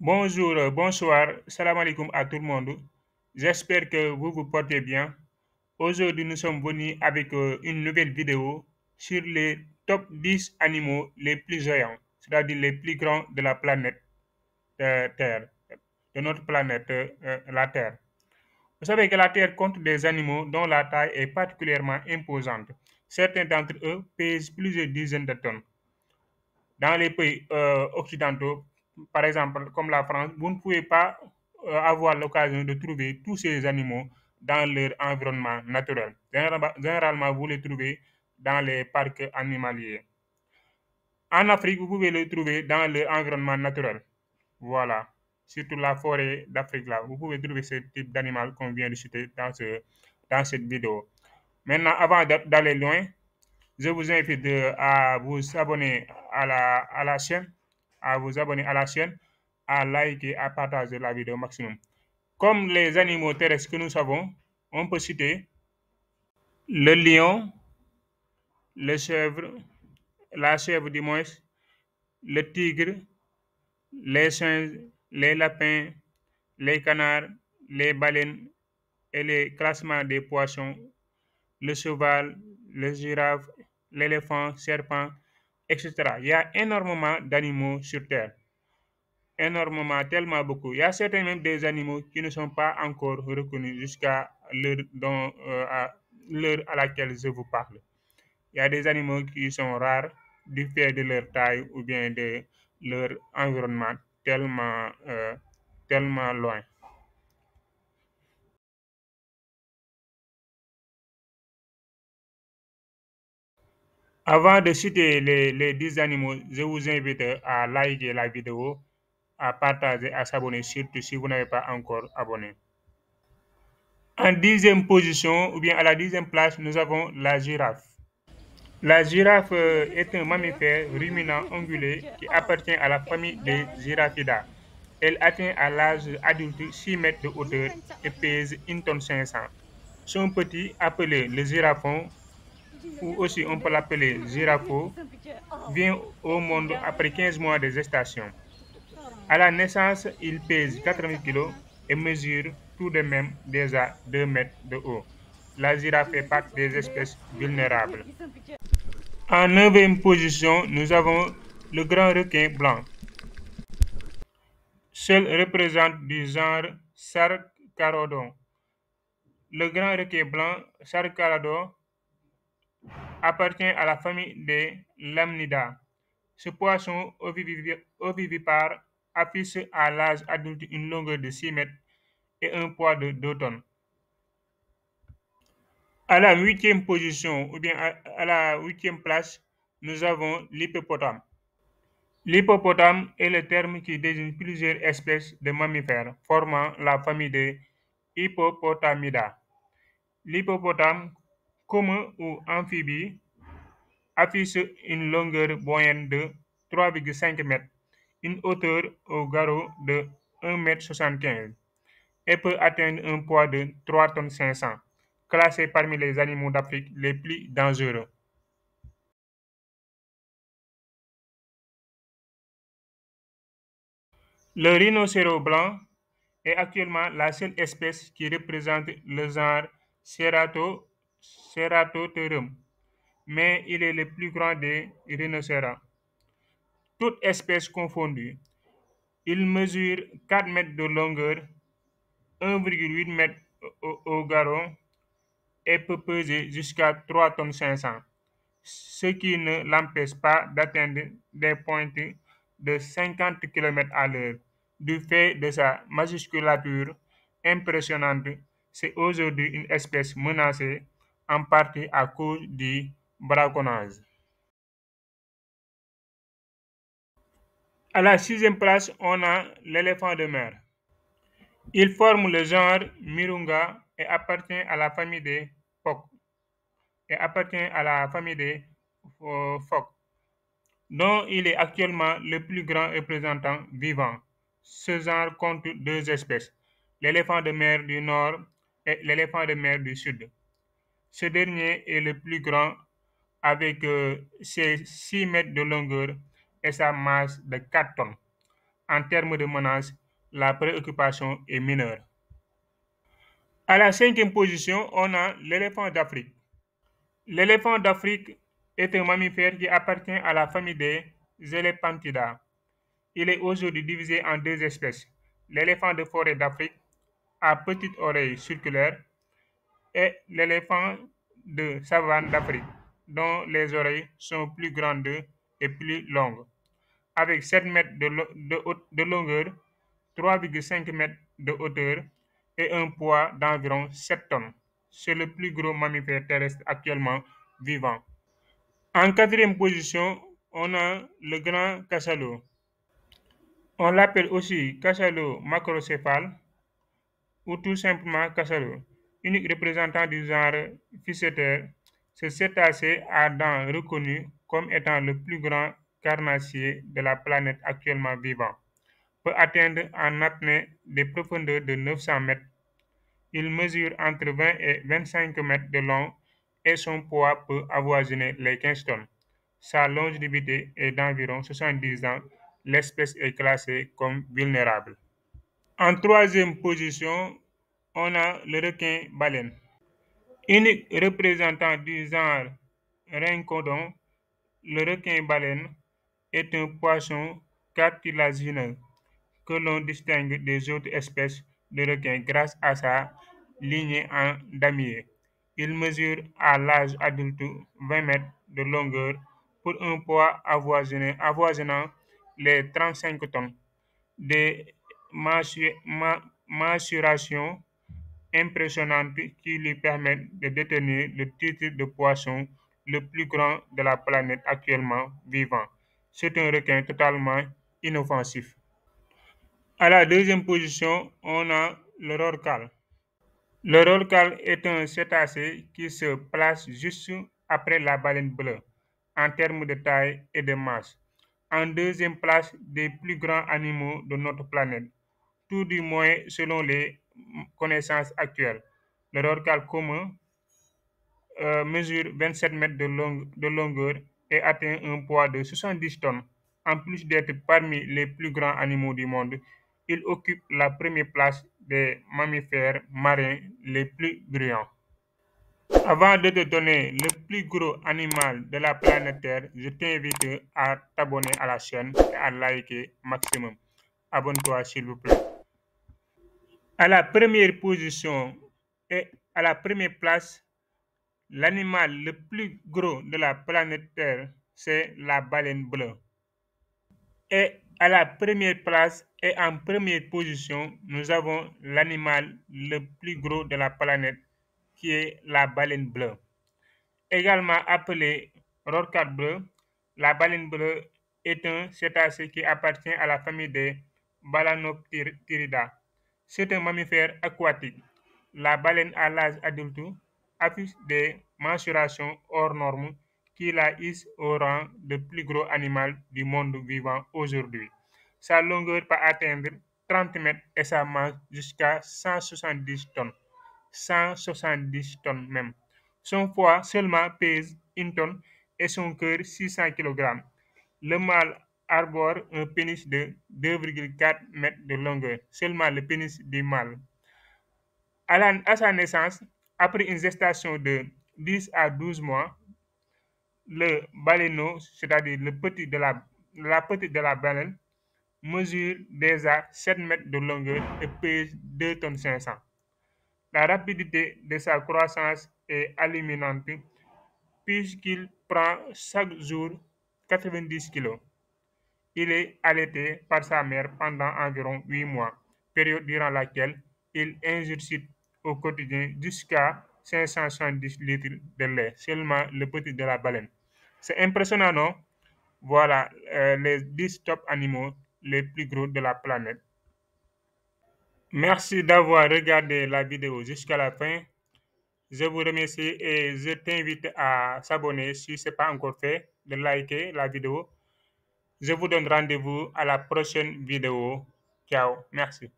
Bonjour, bonsoir, salam alaikum à tout le monde. J'espère que vous vous portez bien. Aujourd'hui, nous sommes venus avec une nouvelle vidéo sur les top 10 animaux les plus géants, c'est-à-dire les plus grands de la planète Terre, de notre planète, la Terre. Vous savez que la Terre compte des animaux dont la taille est particulièrement imposante. Certains d'entre eux pèsent plusieurs dizaines de tonnes. Dans les pays occidentaux, par exemple comme la France, vous ne pouvez pas avoir l'occasion de trouver tous ces animaux dans leur environnement naturel. Généralement, vous les trouvez dans les parcs animaliers. En Afrique, vous pouvez les trouver dans leur environnement naturel. Voilà. Surtout la forêt d'Afrique là. Vous pouvez trouver ce type d'animal qu'on vient de citer dans cette vidéo. Maintenant, avant d'aller loin, je vous invite à vous abonner à la chaîne, à vous abonner à la chaîne, à liker, à partager la vidéo au maximum. Comme les animaux terrestres que nous savons, on peut citer le lion, le chèvre, la chèvre du moins, le tigre, les singes, les lapins, les canards, les baleines et les classements des poissons, le cheval, le girafe, l'éléphant, serpent, etc. Il y a énormément d'animaux sur Terre. Énormément, tellement beaucoup. Il y a certains même des animaux qui ne sont pas encore reconnus jusqu'à l'heure à laquelle je vous parle. Il y a des animaux qui sont rares du fait de leur taille ou bien de leur environnement tellement loin. Avant de citer les 10 animaux, je vous invite à liker la vidéo, à partager, à s'abonner, surtout si vous n'avez pas encore abonné. En dixième position, ou bien à la dixième place, nous avons la girafe. La girafe est un mammifère ruminant ongulé qui appartient à la famille des Giraffidae. Elle atteint à l'âge adulte 6 mètres de hauteur et pèse 1 tonne 500. Son petit, appelé le girafon, ou aussi on peut l'appeler girafo, vient au monde après 15 mois de gestation. À la naissance, il pèse 80 kg et mesure tout de même déjà 2 mètres de haut. La girafe fait partie des espèces vulnérables. En neuvième position, nous avons le grand requin blanc. Seul représente du genre Sarcarodon. Le grand requin blanc Sarcarodon appartient à la famille des Lamnidae. Ce poisson ovivipare affiche à l'âge adulte une longueur de 6 mètres et un poids de 2 tonnes. À la huitième position, ou bien à la huitième place, nous avons l'hippopotame. L'hippopotame est le terme qui désigne plusieurs espèces de mammifères formant la famille des Hippopotamidae. L'hippopotame, commun ou amphibie, affiche une longueur moyenne de 3,5 mètres, une hauteur au garrot de 1,75 m et peut atteindre un poids de 3 tonnes 500, classé parmi les animaux d'Afrique les plus dangereux. Le rhinocéros blanc est actuellement la seule espèce qui représente le genre Ceratotherium, mais il est le plus grand des rhinocéros. Toutes espèces confondues, il mesure 4 mètres de longueur, 1,8 m au garrot et peut peser jusqu'à 3 tonnes 500, ce qui ne l'empêche pas d'atteindre des pointes de 50 km à l'heure. Du fait de sa musculature impressionnante, c'est aujourd'hui une espèce menacée, en partie à cause du braconnage. À la sixième place, on a l'éléphant de mer. Il forme le genre Mirunga et appartient à la famille des phoques, phoques, dont il est actuellement le plus grand représentant vivant. Ce genre compte deux espèces, l'éléphant de mer du nord et l'éléphant de mer du sud. Ce dernier est le plus grand avec ses 6 mètres de longueur et sa masse de 4 tonnes. en termes de menaces, la préoccupation est mineure. À la cinquième position, on a l'éléphant d'Afrique. L'éléphant d'Afrique est un mammifère qui appartient à la famille des Elephantidae. Il est aujourd'hui divisé en deux espèces, l'éléphant de forêt d'Afrique à petites oreilles circulaires et l'éléphant de savane d'Afrique, dont les oreilles sont plus grandes et plus longues, avec 7 mètres de longueur, 3,5 mètres de hauteur et un poids d'environ 7 tonnes. C'est le plus gros mammifère terrestre actuellement vivant. En quatrième position, on a le grand cachalot. On l'appelle aussi cachalot macrocéphale ou tout simplement cachalot, unique représentant du genre Physeter. Ce cétacé à dents reconnu comme étant le plus grand carnassier de la planète actuellement vivant peut atteindre en apnée des profondeurs de 900 mètres. Il mesure entre 20 et 25 mètres de long et son poids peut avoisiner les 15 tonnes. Sa longévité est d'environ 70 ans. L'espèce est classée comme vulnérable. En troisième position, on a le requin-baleine. Unique représentant du genre Rhincodon, le requin-baleine est un poisson cartilagineux que l'on distingue des autres espèces de requins grâce à sa lignée en damier. Il mesure à l'âge adulte 20 mètres de longueur pour un poids avoisinant les 35 tonnes. Des mensurations impressionnantes qui lui permettent de détenir le titre de poisson le plus grand de la planète actuellement vivant. C'est un requin totalement inoffensif. À la deuxième position, on a le rorqual. Le rorqual est un cétacé qui se place juste après la baleine bleue en termes de taille et de masse. En deuxième place des plus grands animaux de notre planète, tout du moins selon les connaissances actuelles. Le rorqual commun mesure 27 mètres de longueur et atteint un poids de 70 tonnes. En plus d'être parmi les plus grands animaux du monde, il occupe la première place des mammifères marins les plus bruyants. Avant de te donner le plus gros animal de la planète Terre, je t'invite à t'abonner à la chaîne et à liker maximum. Abonne-toi s'il vous plaît. À la première position et à la première place, l'animal le plus gros de la planète Terre, c'est la baleine bleue. Et à la première place et en première position, nous avons l'animal le plus gros de la planète qui est la baleine bleue. Également appelée rorqual bleu, la baleine bleue est un cétacé qui appartient à la famille des Balanoptéridae. C'est un mammifère aquatique. La baleine à l'âge adulte affiche des mensurations hors normes qui la hissent au rang de plus gros animal du monde vivant aujourd'hui. Sa longueur peut atteindre 30 mètres et sa masse jusqu'à 170 tonnes. 170 tonnes même. Son foie seulement pèse 1 tonne et son cœur 600 kg. Le mâle arbore un pénis de 2,4 mètres de longueur, seulement le pénis du mâle. À sa naissance, après une gestation de 10 à 12 mois, le baleineau, c'est-à-dire la petite de la baleine, mesure déjà 7 mètres de longueur et pèse 2 tonnes 500. La rapidité de sa croissance est hallucinante puisqu'il prend chaque jour 90 kg. Il est allaité par sa mère pendant environ 8 mois, période durant laquelle il ingurgite au quotidien jusqu'à 570 litres de lait, seulement le petit de la baleine. C'est impressionnant, non? Voilà les 10 top animaux les plus gros de la planète. Merci d'avoir regardé la vidéo jusqu'à la fin. Je vous remercie et je t'invite à s'abonner si ce n'est pas encore fait, de liker la vidéo. Je vous donne rendez-vous à la prochaine vidéo. Ciao, merci.